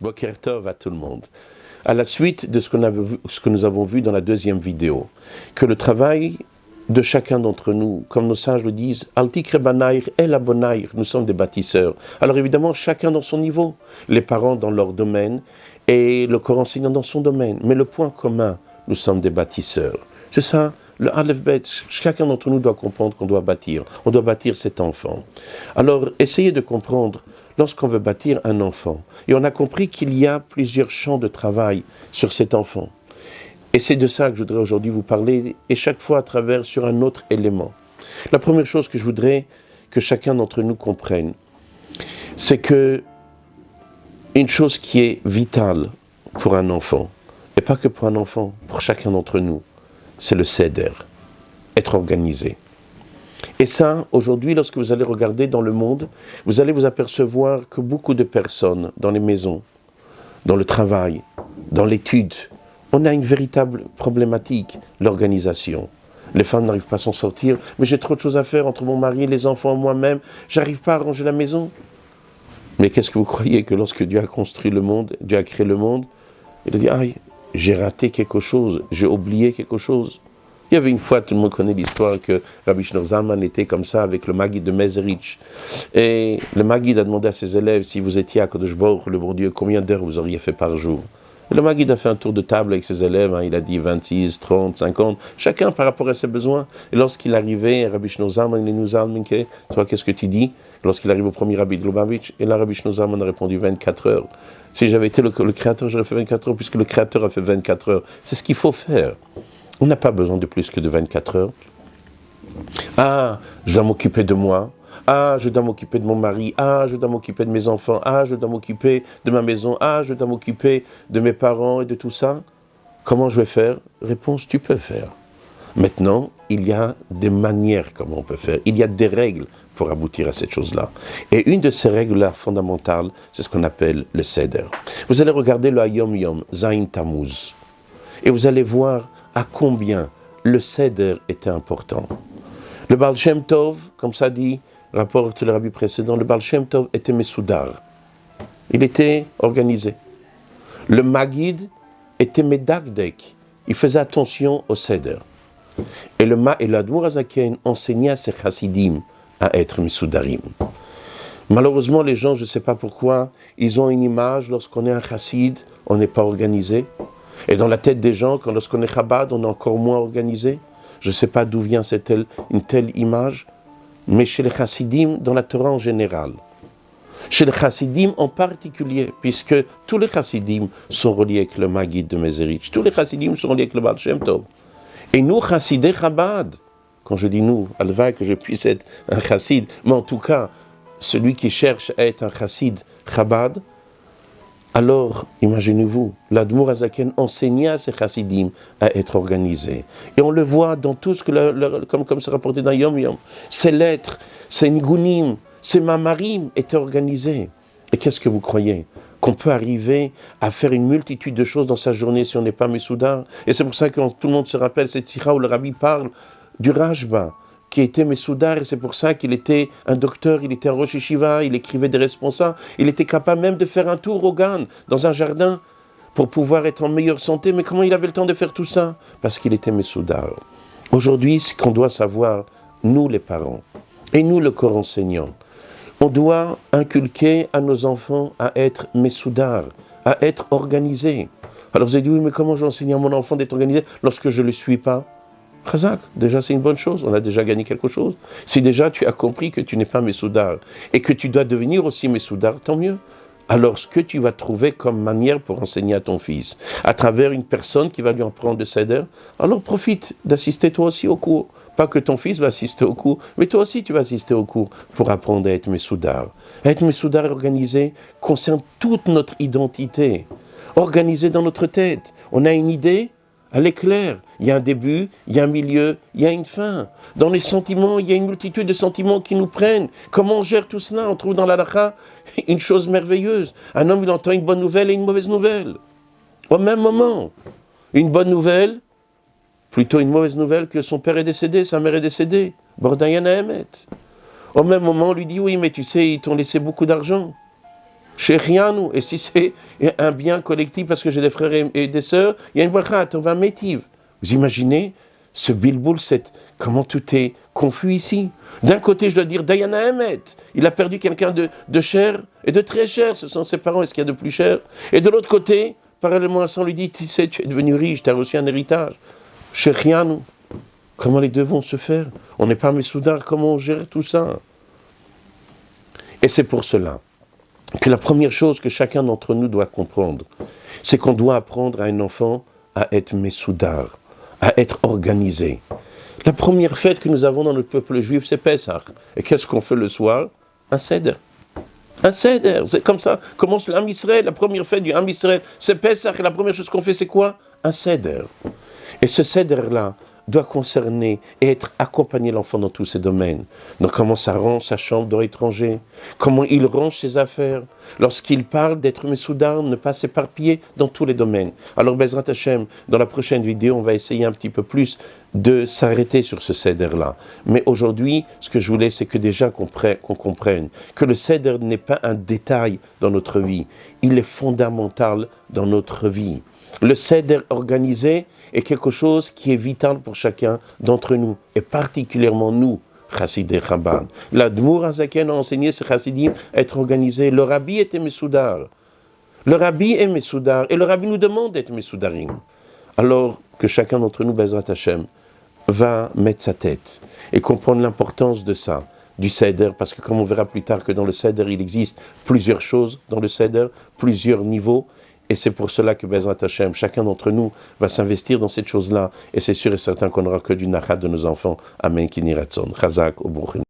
Boker Tov à tout le monde. À la suite de ce que nous avons vu dans la deuxième vidéo, que le travail de chacun d'entre nous, comme nos sages le disent, Altikre Banaïr et la Bonaïr, nous sommes des bâtisseurs. Alors évidemment, chacun dans son niveau, les parents dans leur domaine et le corps enseignant dans son domaine. Mais le point commun, nous sommes des bâtisseurs. C'est ça, le Aleph Bet, chacun d'entre nous doit comprendre qu'on doit bâtir. On doit bâtir cet enfant. Alors, essayez de comprendre, lorsqu'on veut bâtir un enfant, et on a compris qu'il y a plusieurs champs de travail sur cet enfant. Et c'est de ça que je voudrais aujourd'hui vous parler, et chaque fois à travers sur un autre élément. La première chose que je voudrais que chacun d'entre nous comprenne, c'est que une chose qui est vitale pour un enfant, et pas que pour un enfant, pour chacun d'entre nous, c'est le seder, être organisé. Et ça, aujourd'hui, lorsque vous allez regarder dans le monde, vous allez vous apercevoir que beaucoup de personnes, dans les maisons, dans le travail, dans l'étude, on a une véritable problématique, l'organisation. Les femmes n'arrivent pas à s'en sortir, mais j'ai trop de choses à faire entre mon mari, les enfants, moi-même, j'arrive pas à ranger la maison. Mais qu'est-ce que vous croyez que lorsque Dieu a construit le monde, Dieu a créé le monde, il a dit, aïe, j'ai raté quelque chose, j'ai oublié quelque chose. Il y avait une fois, tout le monde connaît l'histoire, que Rabbi Shneur Zalman était comme ça avec le Maguid de Mezerich. Et le Maguid a demandé à ses élèves, si vous étiez à Kodesh Baruch, le bon Dieu, combien d'heures vous auriez fait par jour? Et le Maguid a fait un tour de table avec ses élèves, il a dit 26, 30, 50, chacun par rapport à ses besoins. Et lorsqu'il arrivait, Rabbi Shneur Zalman, il nous a demandé, toi, qu'est-ce que tu dis? Lorsqu'il arrive au premier Rabbi de Lubavitch, et là, Rabbi Shneur Zalman a répondu 24 heures. Si j'avais été le créateur, j'aurais fait 24 heures, puisque le créateur a fait 24 heures. C'est ce qu'il faut faire. On n'a pas besoin de plus que de 24 heures. Ah, je dois m'occuper de moi. Ah, je dois m'occuper de mon mari. Ah, je dois m'occuper de mes enfants. Ah, je dois m'occuper de ma maison. Ah, je dois m'occuper de mes parents et de tout ça. Comment je vais faire? Réponse, tu peux faire. Maintenant, il y a des manières comment on peut faire. Il y a des règles pour aboutir à cette chose-là. Et une de ces règles-là fondamentales, c'est ce qu'on appelle le Seder. Vous allez regarder le Hayom Yom, Zayin Tammuz, et vous allez voir à combien le Seder était important. Le Baal Shem Tov, comme ça dit, rapporte le rabbi précédent, le Baal Shem Tov était Mesoudar. Il était organisé. Le Maguid était Medakdek. Il faisait attention au Seder. Et l'Admour Hazaken enseignait à ses chassidim à être Mesoudarim. Malheureusement, les gens, je ne sais pas pourquoi, ils ont une image, lorsqu'on est un chassid, on n'est pas organisé. Et dans la tête des gens, lorsqu'on est Chabad, on est encore moins organisé. Je ne sais pas d'où vient une telle image, mais chez les chassidim, dans la Torah en général, chez les chassidim en particulier, puisque tous les chassidim sont reliés avec le Maguid de Mezerich, tous les chassidim sont reliés avec le Baal Shem Tov. Et nous, chassidés Chabad, quand je dis nous, alva que je puisse être un chassid, mais en tout cas, celui qui cherche à être un chassid Chabad, alors, imaginez-vous, l'Admour Hazaken enseignait à ses chassidim à être organisés. Et on le voit dans tout ce que, comme c'est rapporté dans Yom Yom, ses lettres, ses nigunim, ses mamarim étaient organisés. Et qu'est-ce que vous croyez? Qu'on peut arriver à faire une multitude de choses dans sa journée si on n'est pas Mesoudar. Et c'est pour ça que tout le monde se rappelle cette sira où le rabbi parle du Rajba, qui était Mesoudar, et c'est pour ça qu'il était un docteur, il était un Rosh Yeshiva, il écrivait des responsables, il était capable même de faire un tour au Gan, dans un jardin, pour pouvoir être en meilleure santé. Mais comment il avait le temps de faire tout ça? Parce qu'il était Mesoudar. Aujourd'hui, ce qu'on doit savoir, nous les parents, et nous le corps enseignant, on doit inculquer à nos enfants à être Mesoudar, à être organisés. Alors vous avez dit, oui, mais comment j'enseigne à mon enfant d'être organisé lorsque je ne le suis pas? Chazak, déjà c'est une bonne chose, on a déjà gagné quelque chose. Si déjà tu as compris que tu n'es pas Mesoudar et que tu dois devenir aussi Mesoudar, tant mieux. Alors ce que tu vas trouver comme manière pour enseigner à ton fils, à travers une personne qui va lui en prendre le Seder, alors profite d'assister toi aussi au cours. Pas que ton fils va assister au cours, mais toi aussi tu vas assister au cours pour apprendre à être Mesoudar. Être Mesoudar organisé concerne toute notre identité, organisé dans notre tête. On a une idée, elle est claire. Il y a un début, il y a un milieu, il y a une fin. Dans les sentiments, il y a une multitude de sentiments qui nous prennent. Comment on gère tout cela? On trouve dans la halakha une chose merveilleuse. Un homme, il entend une bonne nouvelle et une mauvaise nouvelle. Au même moment, une bonne nouvelle, plutôt une mauvaise nouvelle que son père est décédé, sa mère est décédée. Bordayana Emet. Au même moment, on lui dit, oui, mais tu sais, ils t'ont laissé beaucoup d'argent. Shechianu, et si c'est un bien collectif parce que j'ai des frères et des sœurs, il y a une bracha, on va métive. Vous imaginez ce bilboul, comment tout est confus ici. D'un côté, je dois dire Dayana Emet, il a perdu quelqu'un de cher et de très cher, ce sont ses parents, est-ce qu'il y a de plus cher? Et de l'autre côté, parallèlement à ça, on lui dit, tu sais, tu es devenu riche, tu as reçu un héritage. Shechianu, comment les deux vont se faire? On n'est pas Messoudar, comment on gère tout ça? Et c'est pour cela que la première chose que chacun d'entre nous doit comprendre, c'est qu'on doit apprendre à un enfant à être Messoudar, à être organisé. La première fête que nous avons dans notre peuple juif, c'est Pessah. Et qu'est-ce qu'on fait le soir? Un Seder. Un Seder, c'est comme ça commence l'Am Israël, la première fête du Am Israël, c'est Pessah, et la première chose qu'on fait, c'est quoi? Un Seder. Et ce Seder-là doit concerner et être accompagné l'enfant dans tous ses domaines. Donc comment ça range sa chambre d'or étranger, comment il range ses affaires, lorsqu'il parle d'être Messoudar, ne pas s'éparpiller dans tous les domaines. Alors Bezrat Hashem, dans la prochaine vidéo, on va essayer un petit peu plus de s'arrêter sur ce Seder-là. Mais aujourd'hui, ce que je voulais, c'est que déjà qu'on comprenne que le Seder n'est pas un détail dans notre vie, il est fondamental dans notre vie. Le Seder organisé est quelque chose qui est vital pour chacun d'entre nous, et particulièrement nous, Chassidé Chabad. L'Admour Hazaken a enseigné ces Chassidim à être organisés. Le Rabbi était Messoudar. Le Rabbi est Messoudar, et le Rabbi nous demande d'être Messoudarim. Alors que chacun d'entre nous, Bezrat Hashem, va mettre sa tête et comprendre l'importance de ça, du Seder, parce que comme on verra plus tard que dans le Seder, il existe plusieurs choses dans le Seder, plusieurs niveaux. Et c'est pour cela que Bezrat Hashem, chacun d'entre nous va s'investir dans cette chose-là. Et c'est sûr et certain qu'on n'aura que du nachat de nos enfants. Amen, Kini Ratzon. Chazak, Obruchin.